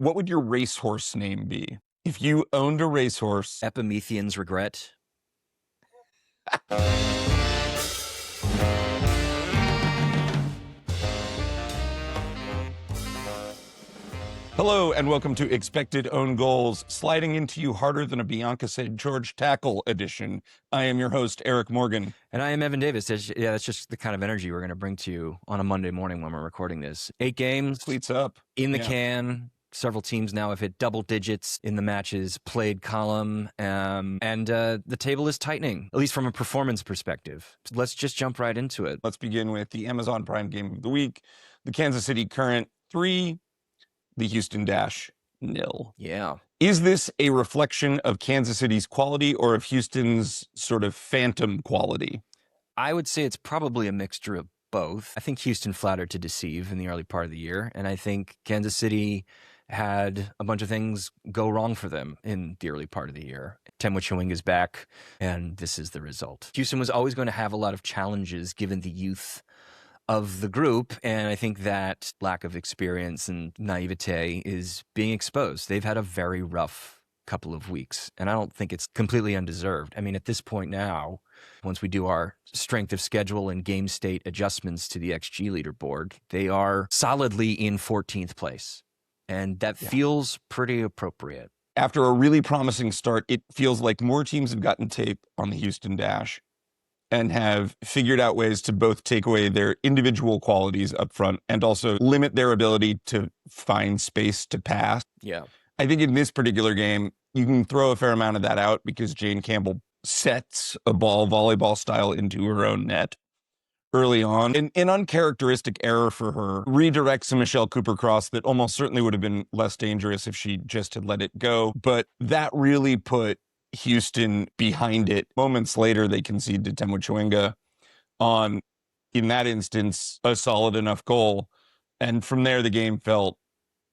What would your racehorse name be? If you owned a racehorse. Epimethean's regret. Hello, and welcome to Expected Own Goals, sliding into you harder than a Bianca St. George tackle edition. I am your host, Eric Morgan. And I am Evan Davis. That's just the kind of energy we're going to bring to you on a Monday morning when we're recording this. 8 games. Cleats up. In the can. Several teams now have hit double digits in the matches played column. And the table is tightening, at least from a performance perspective. So let's just jump right into it. Let's begin with the Amazon Prime Game of the Week. The Kansas City Current 3, the Houston Dash 0. Yeah. Is this a reflection of Kansas City's quality or of Houston's sort of phantom quality? I would say it's probably a mixture of both. I think Houston flattered to deceive in the early part of the year, and I think Kansas City had a bunch of things go wrong for them in the early part of the year. Temwa Chewing is back, and this is the result. Houston was always going to have a lot of challenges given the youth of the group, and I think that lack of experience and naivete is being exposed. They've had a very rough couple of weeks, and I don't think it's completely undeserved. I mean, at this point now, once we do our strength of schedule and game state adjustments to the XG leaderboard, they are solidly in 14th place, and that feels pretty appropriate. After a really promising start, it feels like more teams have gotten tape on the Houston Dash and have figured out ways to both take away their individual qualities up front and also limit their ability to find space to pass. Yeah. I think in this particular game, you can throw a fair amount of that out because Jane Campbell sets a ball volleyball style into her own net early on. An uncharacteristic error for her redirects a Michelle Cooper cross that almost certainly would have been less dangerous if she just had let it go. But that really put Houston behind it. Moments later, they concede to Temwa Chewinga on, in that instance, a solid enough goal. And from there, the game felt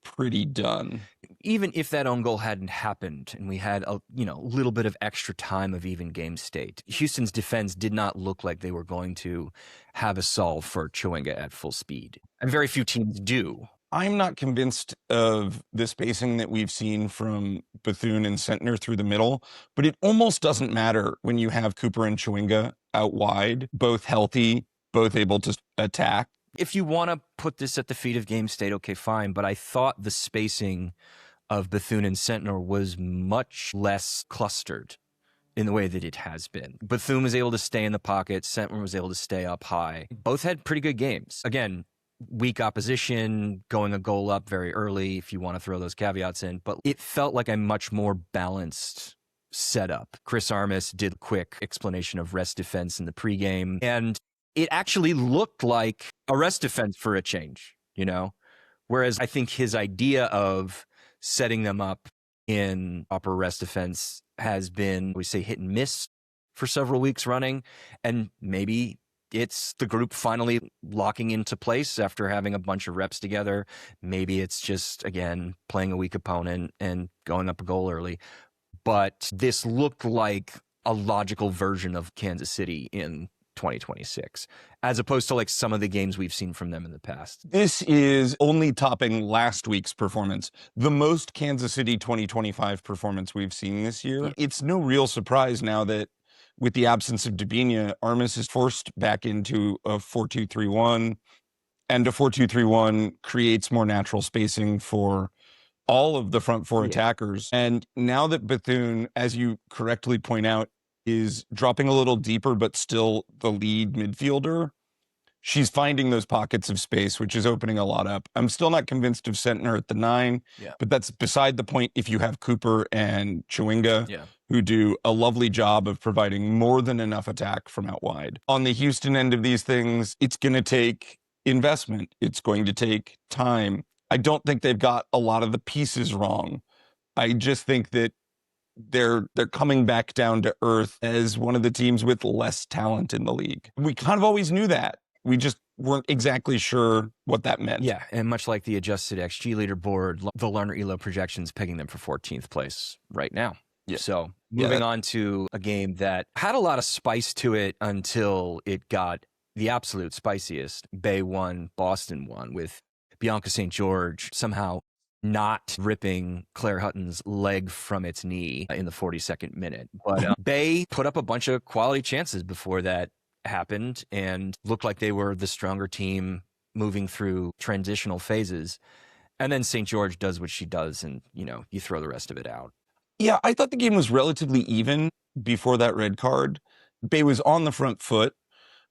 pretty done. Even if that own goal hadn't happened and we had a little bit of extra time of even game state, Houston's defense did not look like they were going to have a solve for Chewinga at full speed. And very few teams do. I'm not convinced of the spacing that we've seen from Bethune and Sentner through the middle, but it almost doesn't matter when you have Cooper and Chewinga out wide, both healthy, both able to attack. If you want to put this at the feet of game state, okay, fine. But I thought the spacing of Bethune and Sentner was much less clustered in the way that it has been. Bethune was able to stay in the pocket. Sentner was able to stay up high. Both had pretty good games. Again, weak opposition, going a goal up very early, if you want to throw those caveats in. But it felt like a much more balanced setup. Chris Armas did a quick explanation of rest defense in the pregame, and it actually looked like a rest defense for a change, Whereas I think his idea of setting them up in upper rest defense has been, we say, hit and miss for several weeks running, and maybe it's the group finally locking into place after having a bunch of reps together. Maybe it's just, again, playing a weak opponent and going up a goal early. But this looked like a logical version of Kansas City in 2026, as opposed to like some of the games we've seen from them in the past. This is only topping last week's performance, the most Kansas City 2025 performance we've seen this year. It's no real surprise now that with the absence of Debinha, Armas is forced back into a 4-2-3-1, and a 4-2-3-1 creates more natural spacing for all of the front four attackers. And now that Bethune, as you correctly point out, is dropping a little deeper but still the lead midfielder, she's finding those pockets of space, which is opening a lot up. I'm still not convinced of Sentner at the 9, but that's beside the point if you have Cooper and Chewinga, who do a lovely job of providing more than enough attack from out wide. On the Houston end of these things, it's going to take investment. It's going to take time. I don't think they've got a lot of the pieces wrong. I just think that they're coming back down to earth as one of the teams with less talent in the league. We kind of always knew that. We just weren't exactly sure what that meant. Yeah, and much like the adjusted XG leaderboard, the Lerner Elo projections pegging them for 14th place right now. Yeah. So moving on to a game that had a lot of spice to it until it got the absolute spiciest. Bay won, Boston won, with Bianca St. George somehow not ripping Claire Hutton's leg from its knee in the 42nd minute. But Bay put up a bunch of quality chances before that happened and looked like they were the stronger team moving through transitional phases. And then St. George does what she does, and, you throw the rest of it out. Yeah, I thought the game was relatively even before that red card. Bay was on the front foot,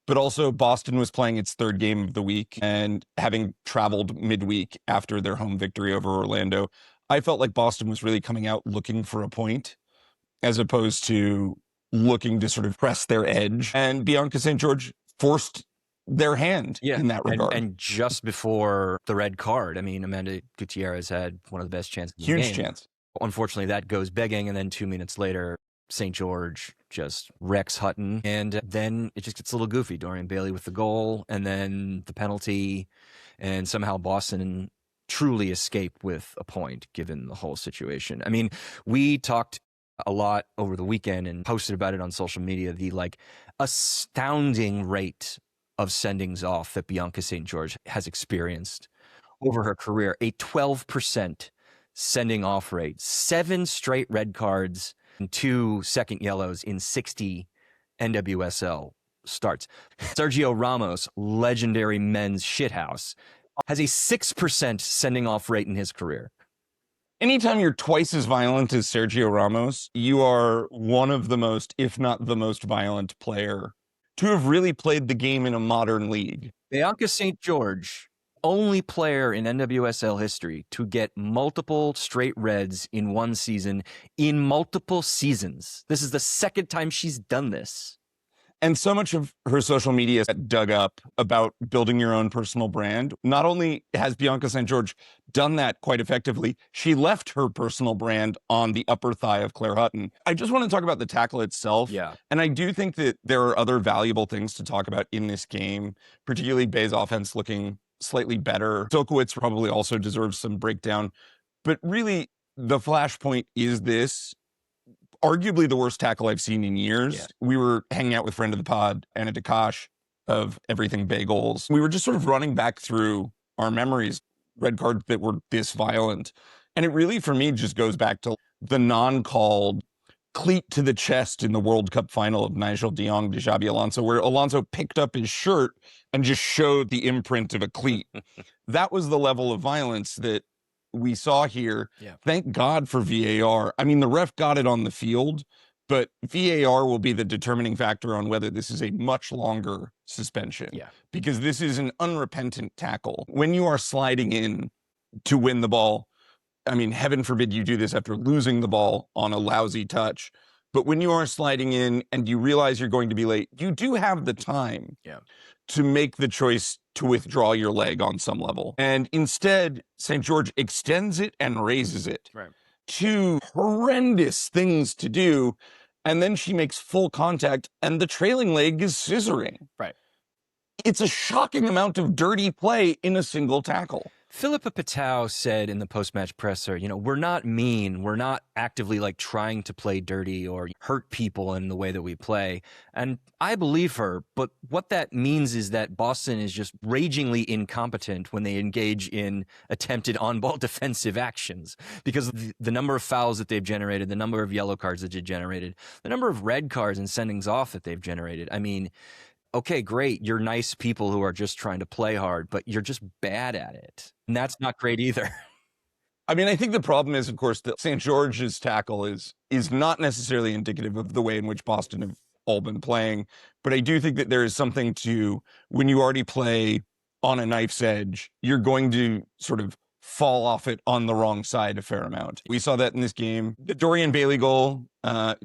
but also Boston was playing its third game of the week, and having traveled midweek after their home victory over Orlando, I felt like Boston was really coming out looking for a point as opposed to looking to sort of press their edge. And Bianca St. George forced their hand in that regard. And just before the red card, I mean, Amanda Gutierrez had one of the best chances in the game. Huge chance. Unfortunately, that goes begging, and then 2 minutes later, St. George just wrecks Hutton, and then it just gets a little goofy. Dorian Bailey with the goal, and then the penalty, and somehow Boston truly escaped with a point, given the whole situation. I mean, we talked a lot over the weekend and posted about it on social media, the astounding rate of sendings off that Bianca St. George has experienced over her career. A 12% sending off rate, 7 straight red cards and 2 second yellows in 60 NWSL starts. Sergio Ramos, legendary men's shithouse, has a 6% sending off rate in his career. Anytime you're twice as violent as Sergio Ramos, you are one of the most, if not the most violent player to have really played the game in a modern league. Bianca St. George, only player in NWSL history to get multiple straight reds in one season, in multiple seasons. This is the second time she's done this. And so much of her social media is dug up about building your own personal brand. Not only has Bianca St. George done that quite effectively, she left her personal brand on the upper thigh of Claire Hutton. I just want to talk about the tackle itself. Yeah. And I do think that there are other valuable things to talk about in this game, particularly Bay's offense looking slightly better. Sokowitz probably also deserves some breakdown. But really, the flashpoint is this. Arguably the worst tackle I've seen in years. Yeah. We were hanging out with friend of the pod, Anna Dakash of Everything Bagels. We were just sort of running back through our memories, red cards that were this violent. And it really, for me, just goes back to the non-called cleat to the chest in the World Cup final of Nigel de Jong to Xabi Alonso, where Alonso picked up his shirt and just showed the imprint of a cleat. That was the level of violence that we saw here. Yeah. Thank God for VAR. I mean, the ref got it on the field, but VAR will be the determining factor on whether this is a much longer suspension. Yeah. Because this is an unrepentant tackle. When you are sliding in to win the ball, I mean, heaven forbid you do this after losing the ball on a lousy touch. But when you are sliding in and you realize you're going to be late, you do have the time to make the choice to withdraw your leg on some level. And instead, St. George extends it and raises it. Right. 2 horrendous things to do. And then she makes full contact and the trailing leg is scissoring. Right. It's a shocking amount of dirty play in a single tackle. Philippa Patau said in the post-match presser, we're not mean. We're not actively trying to play dirty or hurt people in the way that we play. And I believe her. But what that means is that Boston is just ragingly incompetent when they engage in attempted on-ball defensive actions, because the number of fouls that they've generated, the number of yellow cards that they've generated, the number of red cards and sendings off that they've generated. I mean, okay, great. You're nice people who are just trying to play hard, but you're just bad at it. And that's not great either. I mean, I think the problem is, of course, that St. George's tackle is not necessarily indicative of the way in which Boston have all been playing. But I do think that there is something to when you already play on a knife's edge, you're going to sort of fall off it on the wrong side a fair amount. We saw that in this game. The Dorian Bailey goal,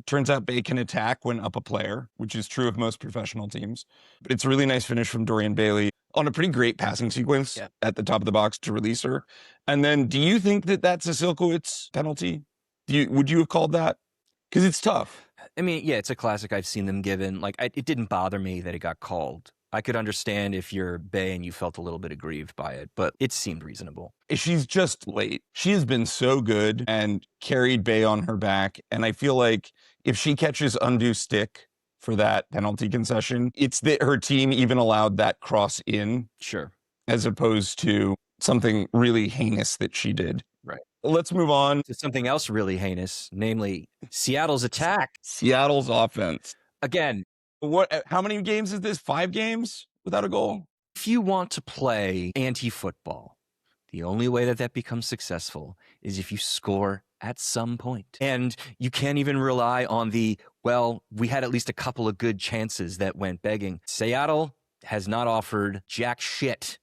turns out Bay can attack when up a player, which is true of most professional teams. But it's a really nice finish from Dorian Bailey on a pretty great passing sequence at the top of the box to release her. And then do you think that that's a Silkowitz penalty? Would you have called that? Because it's tough. I mean, yeah, it's a classic I've seen them given. It didn't bother me that it got called. I could understand if you're Bay and you felt a little bit aggrieved by it, but it seemed reasonable. She's just late. She has been so good and carried Bay on her back. And I feel like if she catches undue stick for that penalty concession, it's that her team even allowed that cross in. Sure. As opposed to something really heinous that she did. Right. Let's move on to something else really heinous, namely Seattle's attack. Seattle's offense. Again, How many games is this? 5 games without a goal? if you want to play anti-football, the only way that becomes successful is if you score at some point. And you can't even rely on we had at least a couple of good chances that went begging. Seattle has not offered jack shit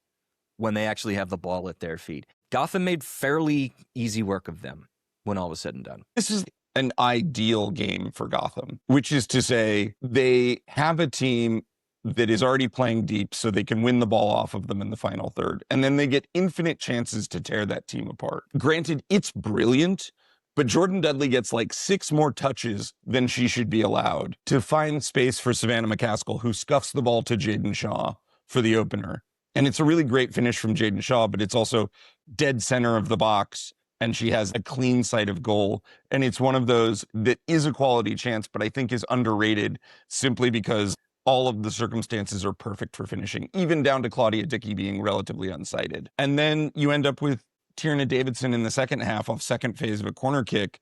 when they actually have the ball at their feet. Gotham made fairly easy work of them when all was said and done. This is an ideal game for Gotham, which is to say they have a team that is already playing deep so they can win the ball off of them in the final third. And then they get infinite chances to tear that team apart. Granted, it's brilliant, but Jordan Dudley gets like 6 more touches than she should be allowed to find space for Savannah McCaskill, who scuffs the ball to Jaden Shaw for the opener. And it's a really great finish from Jaden Shaw, but it's also dead center of the box. And she has a clean sight of goal. And it's one of those that is a quality chance, but I think is underrated simply because all of the circumstances are perfect for finishing, even down to Claudia Dickey being relatively unsighted. And then you end up with Tierna Davidson in the second half off second phase of a corner kick.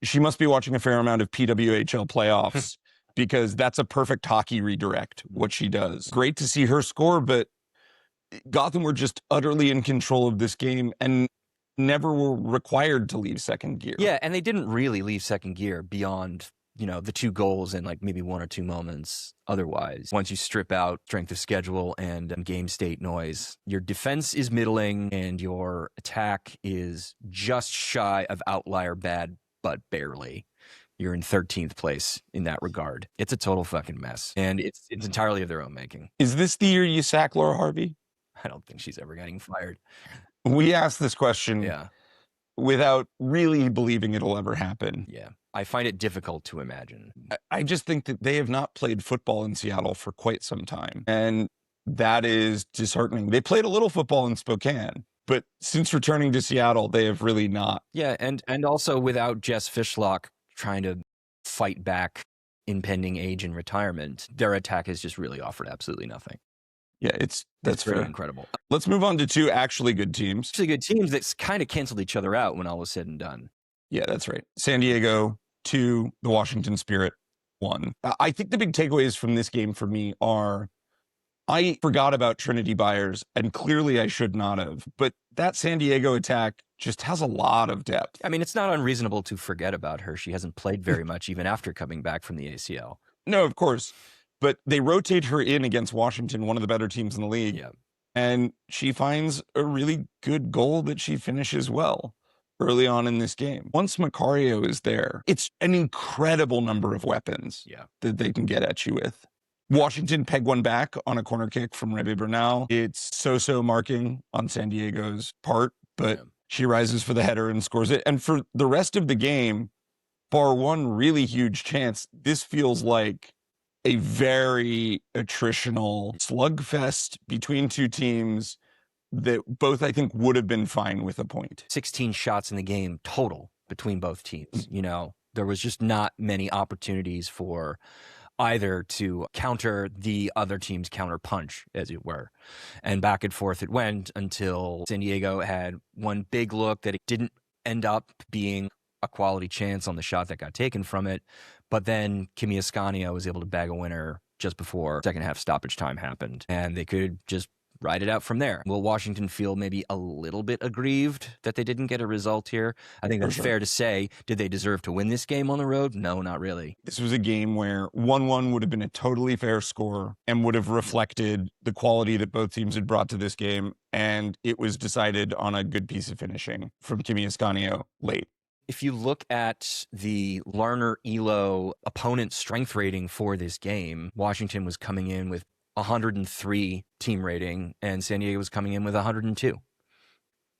She must be watching a fair amount of PWHL playoffs because that's a perfect hockey redirect, what she does. Great to see her score, but Gotham were just utterly in control of this game and never were required to leave second gear. Yeah, and they didn't really leave second gear beyond, the 2 goals and like maybe 1 or 2 moments otherwise. Once you strip out strength of schedule and game state noise, your defense is middling and your attack is just shy of outlier bad, but barely. You're in 13th place in that regard. It's a total fucking mess, and it's entirely of their own making. Is this the year you sack Laura Harvey? I don't think she's ever getting fired. We asked this question without really believing it'll ever happen. Yeah. I find it difficult to imagine. I just think that they have not played football in Seattle for quite some time. And that is disheartening. They played a little football in Spokane, but since returning to Seattle, they have really not. Yeah, and also without Jess Fishlock trying to fight back impending age and retirement, their attack has just really offered absolutely nothing. Yeah, that's very fair. Incredible. Let's move on to 2 actually good teams. Actually good teams that kind of canceled each other out when all was said and done. Yeah, that's right. San Diego 2, the Washington Spirit 1. I think the big takeaways from this game for me are I forgot about Trinity Byers, and clearly I should not have. But that San Diego attack just has a lot of depth. I mean, it's not unreasonable to forget about her. She hasn't played very much even after coming back from the ACL. No, of course. But they rotate her in against Washington, one of the better teams in the league. Yeah. And she finds a really good goal that she finishes well early on in this game. Once Macario is there, it's an incredible number of weapons that they can get at you with. Washington peg one back on a corner kick from Rebe Bernal. It's so-so marking on San Diego's part, but she rises for the header and scores it. And for the rest of the game, bar one really huge chance, this feels like a very attritional slugfest between 2 teams that both, I think, would have been fine with a point. 16 shots in the game total between both teams. There was just not many opportunities for either to counter the other team's counter punch, as it were. And back and forth it went until San Diego had one big look that it didn't end up being a quality chance on the shot that got taken from it. But then Kimi Ascanio was able to bag a winner just before second half stoppage time happened. And they could just ride it out from there. Will Washington feel maybe a little bit aggrieved that they didn't get a result here? I think that's fair to say. Did they deserve to win this game on the road? No, not really. This was a game where 1-1 would have been a totally fair score and would have reflected the quality that both teams had brought to this game. And it was decided on a good piece of finishing from Kimi Ascanio late. If you look at the Larner Elo opponent strength rating for this game, Washington was coming in with 103 team rating, and San Diego was coming in with 102.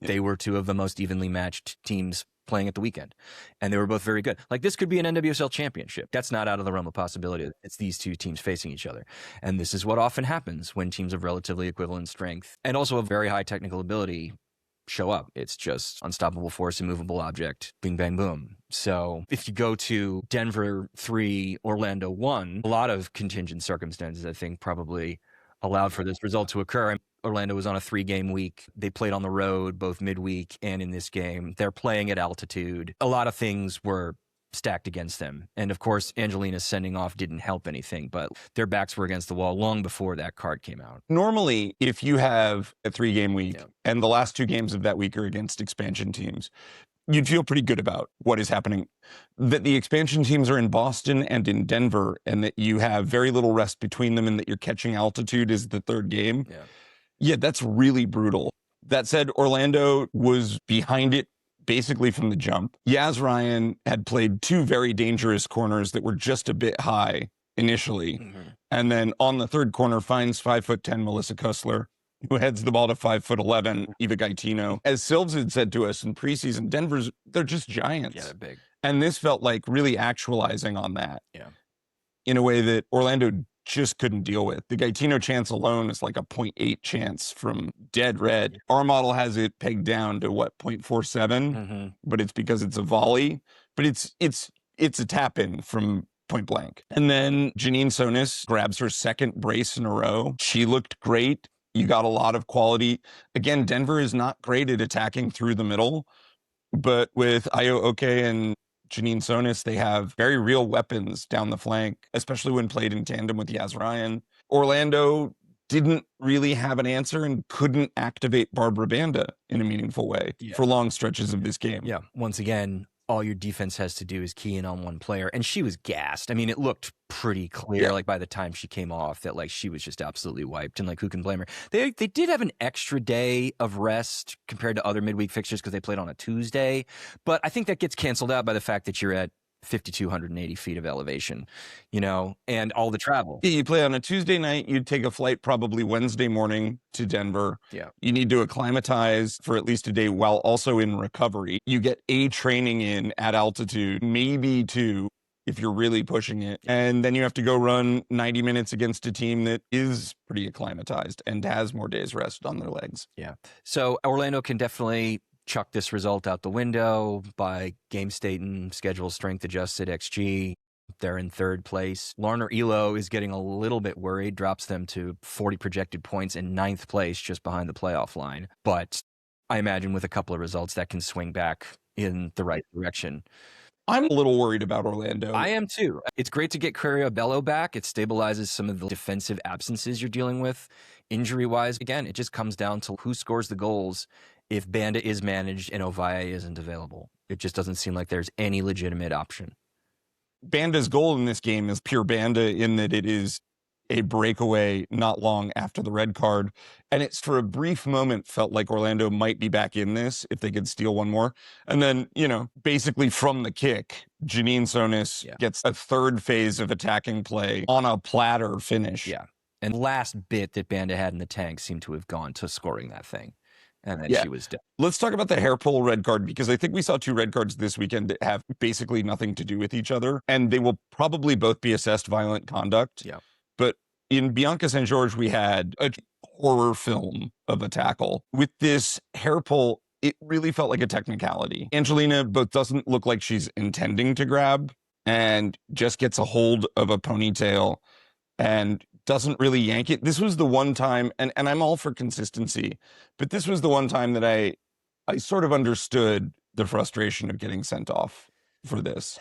They were 2 of the most evenly matched teams playing at the weekend, and they were both very good. Like, this could be an NWSL championship. That's not out of the realm of possibility. It's these 2 teams facing each other, and this is what often happens when teams of relatively equivalent strength and also a very high technical ability show up. It's just unstoppable force, immovable object, bing, bang, boom. So if you go to Denver 3, Orlando 1, a lot of contingent circumstances, I think, probably allowed for this result to occur. Orlando was on a 3-game week. They played on the road both midweek and in this game. They're playing at altitude. A lot of things were stacked against them. And of course, Angelina's sending off didn't help anything, but their backs were against the wall long before that card came out. Normally, if you have a 3-game week and the last 2 games of that week are against expansion teams, you'd feel pretty good about what is happening. That the expansion teams are in Boston and in Denver, and that you have very little rest between them, and that you're catching altitude is the 3rd game. Yeah, that's really brutal. That said, Orlando was behind it basically from the jump. Yaz Ryan had played 2 very dangerous corners that were just a bit high initially. And then on the 3rd corner finds 5'10" Melissa Kussler, who heads the ball to 5'11" Eva Gaetino. As Silves had said to us in preseason, they're just giants. Yeah, they're big. And this felt like really actualizing on that in a way that Orlando just couldn't deal with. The Gaetino chance alone is like a 0.8 chance from dead red. Our model has it pegged down to 0.47, but it's because it's a volley. But it's a tap in from point blank. And then Janine Sonis grabs her 2nd brace in a row. She looked great. You got a lot of quality. Again, Denver is not great at attacking through the middle, but with Ayo Oke and Janine Sonis, they have very real weapons down the flank, especially when played in tandem with Yaz Ryan. Orlando didn't really have an answer and couldn't activate Barbara Banda in a meaningful way for long stretches of this game. Yeah. Once again, all your defense has to do is key in on one player. And she was gassed. I mean, it looked pretty clear, like by the time she came off, that like she was just absolutely wiped. And like, who can blame her? They did have an extra day of rest compared to other midweek fixtures because they played on a Tuesday. But I think that gets canceled out by the fact that you're at 5,280 feet of elevation, and all the travel. Yeah, you play on a Tuesday night, you'd take a flight probably Wednesday morning to Denver. Yeah. You need to acclimatize for at least a day while also in recovery. You get a training in at altitude, maybe 2 if you're really pushing it. And then you have to go run 90 minutes against a team that is pretty acclimatized and has more days rest on their legs. Yeah. So Orlando can definitely chuck this result out the window by game state and schedule strength adjusted XG. They're in 3rd place. Larner Elo is getting a little bit worried, drops them to 40 projected points in 9th place, just behind the playoff line. But I imagine with a couple of results that can swing back in the right direction. I'm a little worried about Orlando. I am too. It's great to get Bello back. It stabilizes some of the defensive absences you're dealing with injury-wise. Again, it just comes down to who scores the goals if Banda is managed and Ovalle isn't available. It just doesn't seem like there's any legitimate option. Banda's goal in this game is pure Banda in that it is a breakaway not long after the red card. And it's for a brief moment felt like Orlando might be back in this if they could steal one more. And then, basically from the kick, Janine Sonis gets a 3rd phase of attacking play on a platter finish. Yeah. And the last bit that Banda had in the tank seemed to have gone to scoring that thing. And then she was dead. Let's talk about the hair pull red card, because I think we saw 2 red cards this weekend that have basically nothing to do with each other. And they will probably both be assessed violent conduct. Yeah. But in Bianca St. George, we had a horror film of a tackle. With this hair pull, it really felt like a technicality. Angelina both doesn't look like she's intending to grab and just gets a hold of a ponytail and doesn't really yank it. This was the one time, and I'm all for consistency, but this was the one time that I sort of understood the frustration of getting sent off for this.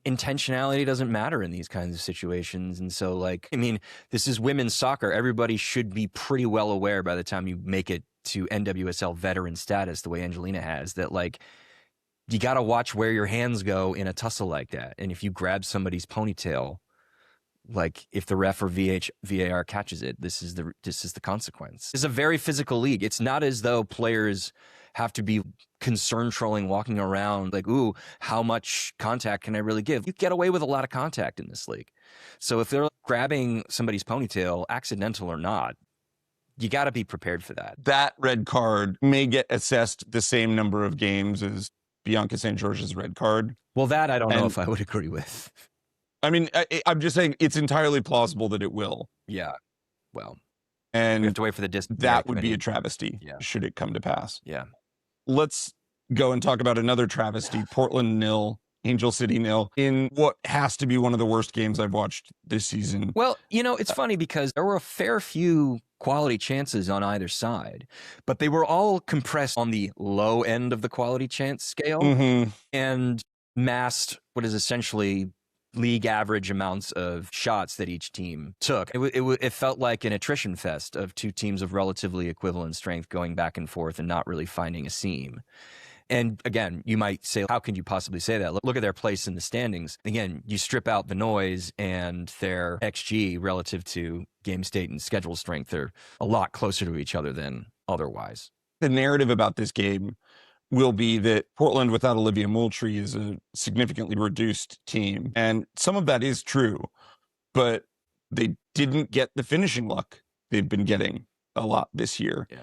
Intentionality doesn't matter in these kinds of situations. And so, this is women's soccer. Everybody should be pretty well aware by the time you make it to NWSL veteran status, the way Angelina has, that, you got to watch where your hands go in a tussle like that. And if you grab somebody's ponytail, if the ref or VAR catches it, this is the consequence. It's a very physical league. It's not as though players have to be concern trolling, walking around ooh, how much contact can I really give? You get away with a lot of contact in this league. So if they're grabbing somebody's ponytail, accidental or not, you got to be prepared for that. That red card may get assessed the same number of games as Bianca St. George's red card. Well, that I don't know if I would agree with. I mean, I'm just saying it's entirely plausible that it will. Yeah. Well, and we have to wait for the distance. That would be a travesty should it come to pass. Yeah. Let's go and talk about another travesty. Portland 0, Angel City 0 in what has to be one of the worst games I've watched this season. Well, it's funny because there were a fair few quality chances on either side, but they were all compressed on the low end of the quality chance scale and masked what is essentially league average amounts of shots that each team took. It felt like an attrition fest of two teams of relatively equivalent strength going back and forth and not really finding a seam. And again, you might say, how can you possibly say that? Look at their place in the standings. Again, you strip out the noise and their XG relative to game state and schedule strength. They're a lot closer to each other than otherwise. The narrative about this game will be that Portland without Olivia Moultrie is a significantly reduced team. And some of that is true, but they didn't get the finishing luck they've been getting a lot this year. Yeah.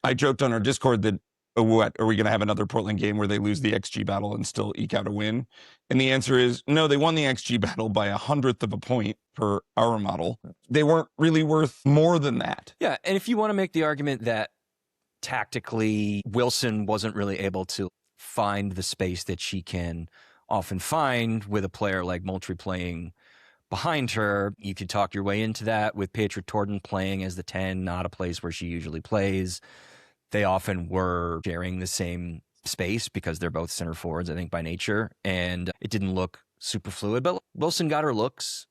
I joked on our Discord that, what, are we going to have another Portland game where they lose the XG battle and still eke out a win? And the answer is no, they won the XG battle by 1/100th of a point per our model. They weren't really worth more than that. Yeah, and if you want to make the argument that tactically Wilson wasn't really able to find the space that she can often find with a player like Moultrie playing behind her, you could talk your way into that with Petra Torden playing as the 10, not a place where she usually plays. They often were sharing the same space because they're both center forwards, I think, by nature. And it didn't look super fluid, but Wilson got her looks.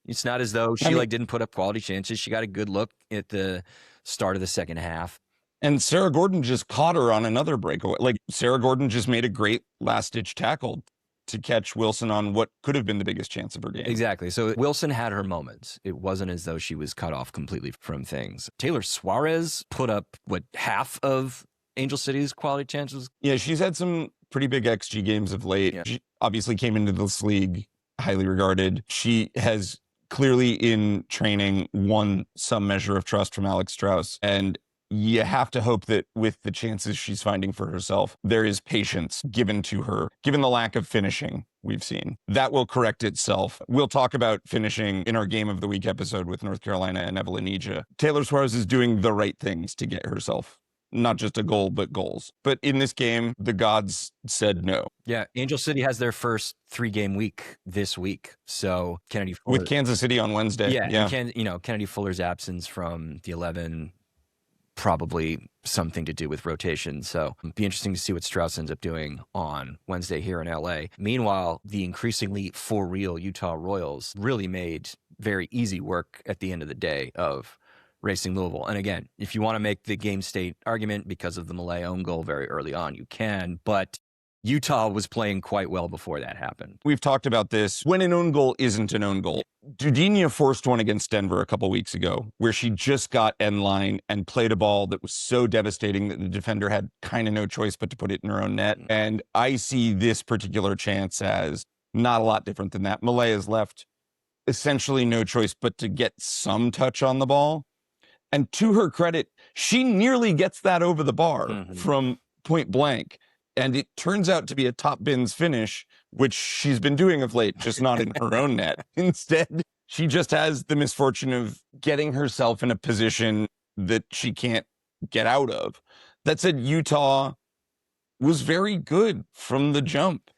It's not as though she didn't put up quality chances. She got a good look at the start of the second half. And Sarah Gordon just caught her on another breakaway. Like, Sarah Gordon just made a great last-ditch tackle to catch Wilson on what could have been the biggest chance of her game. Exactly. So Wilson had her moments. It wasn't as though she was cut off completely from things. Taylor Suarez put up, half of Angel City's quality chances? Yeah, she's had some pretty big XG games of late. Yeah. She obviously came into this league highly regarded. She has clearly in training won some measure of trust from Alex Strauss. And you have to hope that with the chances she's finding for herself, there is patience given to her, given the lack of finishing we've seen. That will correct itself. We'll talk about finishing in our Game of the Week episode with North Carolina and Evelyn Ija. Taylor Suarez is doing the right things to get herself not just a goal, but goals. But in this game, the gods said no. Yeah, Angel City has their first 3-game week this week. So Kennedy Fuller, with Kansas City on Wednesday. Yeah. Kennedy Fuller's absence from the 11, probably something to do with rotation. So it'll be interesting to see what Strauss ends up doing on Wednesday here in LA. Meanwhile, the increasingly for real Utah Royals really made very easy work at the end of the day of Racing Louisville. And again, if you want to make the game state argument because of the Malay own goal very early on, you can. But Utah was playing quite well before that happened. We've talked about this. When an own goal isn't an own goal. Dudinha forced one against Denver a couple weeks ago where she just got end line and played a ball that was so devastating that the defender had kind of no choice but to put it in her own net. And I see this particular chance as not a lot different than that. Malay has left essentially no choice but to get some touch on the ball. And to her credit, she nearly gets that over the bar from point blank. And it turns out to be a top bins finish, which she's been doing of late, just not in her own net. Instead, she just has the misfortune of getting herself in a position that she can't get out of. That said, Utah was very good from the jump.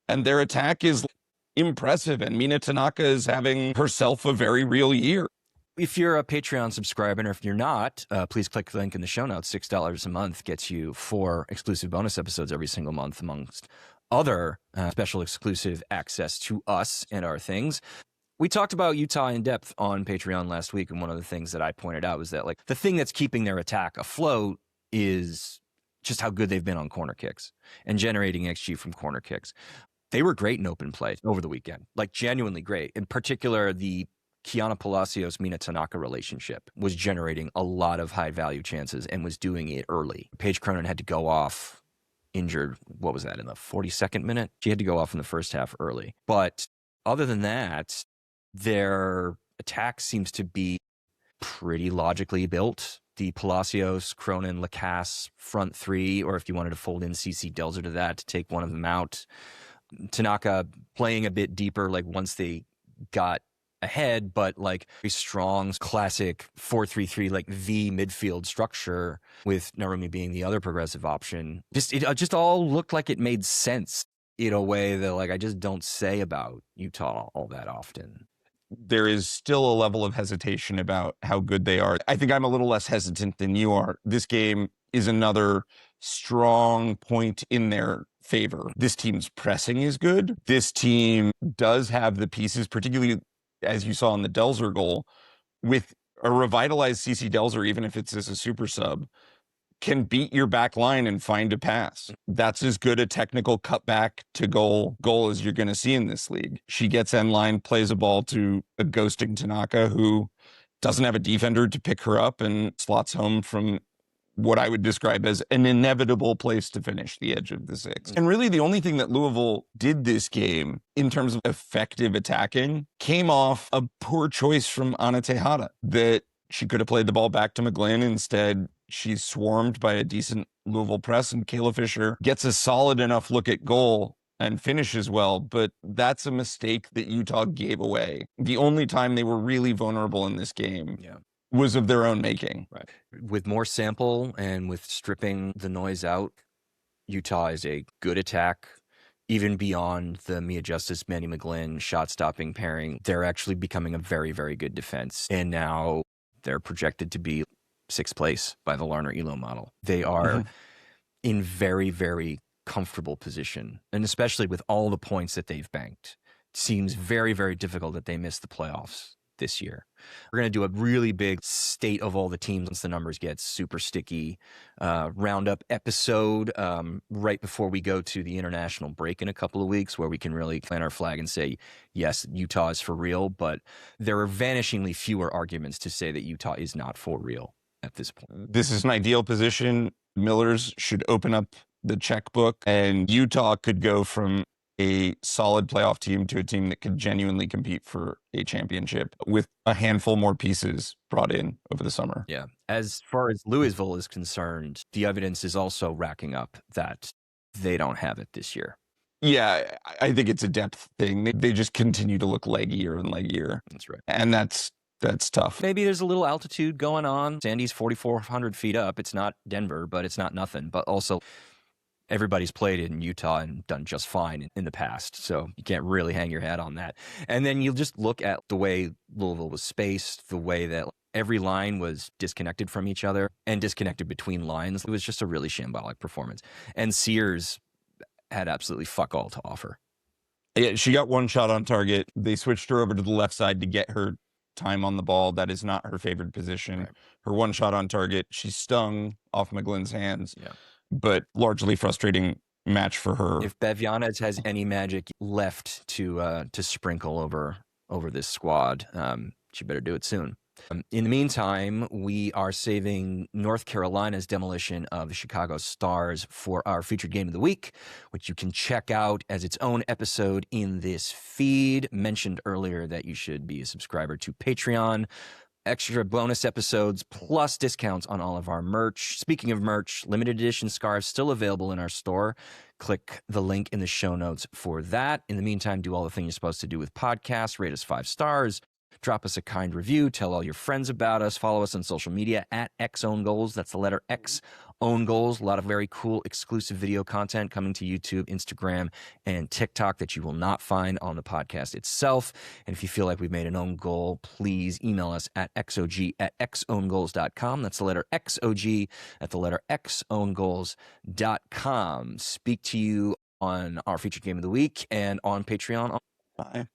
And their attack is impressive. And Mina Tanaka is having herself a very real year. If you're a Patreon subscriber, and if you're not, please click the link in the show notes. $6 a month gets you 4 exclusive bonus episodes every single month, amongst other special exclusive access to us and our things. We talked about Utah in depth on Patreon last week, and one of the things that I pointed out was that the thing that's keeping their attack afloat is just how good they've been on corner kicks and generating XG from corner kicks. They were great in open play over the weekend, genuinely great. In particular, the Kiana Palacios-Mina Tanaka relationship was generating a lot of high-value chances and was doing it early. Paige Cronin had to go off injured, what was that, in the 42nd minute? She had to go off in the first half early. But other than that, their attack seems to be pretty logically built. The Palacios, Cronin, Lacasse front three, or if you wanted to fold in CC Delzer to that to take one of them out. Tanaka playing a bit deeper, once they got ahead, but a strong classic 4-3-3 V midfield structure with Narumi being the other progressive option. It just all looked like it made sense. in a way that like I just don't say about Utah all that often. There is still a level of hesitation about how good they are. I think I'm a little less hesitant than you are. This game is another strong point in their favor. This team's pressing is good. This team does have the pieces, particularly as you saw in the Delzer goal, with a revitalized CC Delzer, even if it's as a super sub, can beat your back line and find a pass. That's as good a technical cutback to goal as you're going to see in this league. She gets end line, plays a ball to a ghosting Tanaka who doesn't have a defender to pick her up and slots home from what I would describe as an inevitable place to finish, the edge of the six. And really the only thing that Louisville did this game in terms of effective attacking came off a poor choice from Ana Tejada, that she could have played the ball back to McGlynn. Instead, she's swarmed by a decent Louisville press, and Kayla Fisher gets a solid enough look at goal and finishes well, but that's a mistake that Utah gave away. The only time they were really vulnerable in this game was of their own making. Right. With more sample and with stripping the noise out, Utah is a good attack. Even beyond the Mia Justice, Mandy McGlynn shot-stopping pairing, they're actually becoming a very, very good defense. And now they're projected to be 6th place by the Larner Elo model. They are in very, very comfortable position, and especially with all the points that they've banked. It seems very, very difficult that they miss the playoffs this year. We're going to do a really big state of all the teams once the numbers get super sticky roundup episode right before we go to the international break in a couple of weeks, where we can really plant our flag and say, yes, Utah is for real, but there are vanishingly fewer arguments to say that Utah is not for real at this point. This is an ideal position. Millers should open up the checkbook, and Utah could go from a solid playoff team to a team that could genuinely compete for a championship with a handful more pieces brought in over the summer. Yeah. As far as Louisville is concerned, the evidence is also racking up that they don't have it this year. Yeah, I think it's a depth thing. They just continue to look leggier and leggier. That's right. And that's tough. Maybe there's a little altitude going on. Sandy's 4,400 feet up. It's not Denver, but it's not nothing. But also, everybody's played in Utah and done just fine in the past, so you can't really hang your hat on that. And then you'll just look at the way Louisville was spaced, the way that every line was disconnected from each other and disconnected between lines. It was just a really shambolic performance. And Sears had absolutely fuck all to offer. Yeah, she got one shot on target. They switched her over to the left side to get her time on the ball. That is not her favored position. Right. Her one shot on target, she stung off McGlynn's hands. Yeah. But largely frustrating match for her. If Bev Yanez has any magic left to sprinkle over this squad, she better do it soon. In the meantime, we are saving North Carolina's demolition of the Chicago Stars for our featured game of the week, which you can check out as its own episode in this feed. Mentioned earlier that you should be a subscriber to Patreon. Extra bonus episodes plus discounts on all of our merch. Speaking of merch, limited edition scarves still available in our store. Click the link in the show notes for that. In the meantime, do all the things you're supposed to do with podcasts. Rate us 5 stars. Drop us a kind review. Tell all your friends about us. Follow us on social media at XOwnGoals. That's the letter X, Own Goals. A lot of very cool exclusive video content coming to YouTube, Instagram, and TikTok that you will not find on the podcast itself. And if you feel like we've made an own goal, please email us at xog@xowngoals.com. That's the letter XOG at the letter xowngoals.com. Speak to you on our featured game of the week and on Patreon. Bye.